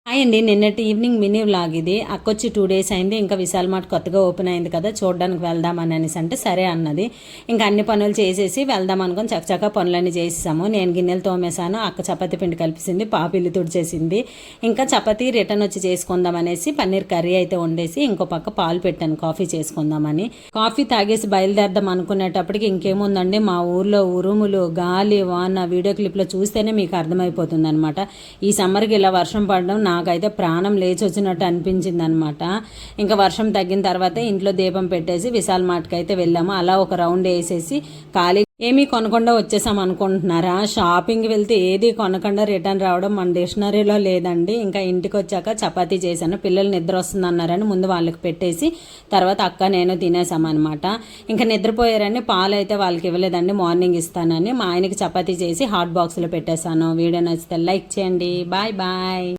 Hi అండి. నిన్నటి evening mini vlog ఇది. అక్కొచ్చి 2 డేస్ అయింది. ఇంకా విశాల్ మార్ట్ కొత్తగా ఓపెన్ అయింది కదా, చూడడానికి వెళ్దామని అనేసి అంటే సరే అన్నది. ఇంకా అన్ని పనులు చేసేసి వెళ్దాం అనుకుని చకచకా పనులన్నీ చేసేసాము. నేను గిన్నెలు తోమేశాను, అక్క చపాతీ పిండి కలిపేసింది, పాపిల్లి తుడిచేసింది. ఇంకా చపాతీ రిటర్న్ వచ్చి చేసుకుందాం అనేసి పన్నీర్ కర్రీ అయితే వండేసి ఇంకో పక్క పాలు పెట్టాను కాఫీ చేసుకుందామని. కాఫీ తాగేసి బయలుదేరదాం అనుకునేటప్పటికి ఇంకేముందండి, మా ఊర్లో ఉరుములు, గాలి, వాన వీడియో క్లిప్లో చూస్తేనే మీకు అర్థమైపోతుంది అనమాట. ఈ సమ్మర్కి ఇలా వర్షం పడడం నాకైతే ప్రాణం లేచి వచ్చినట్టు అనిపించింది అనమాట. ఇంకా వర్షం తగ్గిన తర్వాత ఇంట్లో దీపం పెట్టేసి విశాల్ మార్ట్కి అయితే వెళ్ళాము. అలా ఒక రౌండ్ వేసేసి ఖాళీ ఏమీ కొనకుండా వచ్చేసాం అనుకుంటున్నారా? షాపింగ్కి వెళ్తే ఏది కొనకుండా రిటర్న్ రావడం మన డిక్షనరీలో లేదండి. ఇంకా ఇంటికి వచ్చాక చపాతీ చేశాను. పిల్లలు నిద్ర వస్తుంది అన్నారని ముందు వాళ్ళకి పెట్టేసి తర్వాత అక్క నేను తినేసామన్నమాట. ఇంకా నిద్రపోయారని పాలు అయితే వాళ్ళకి ఇవ్వలేదండి, మార్నింగ్ ఇస్తానని. మా ఆయనకి చపాతీ చేసి హాట్ బాక్స్లో పెట్టేశాను. వీడియో నచ్చితే లైక్ చేయండి. Bye bye.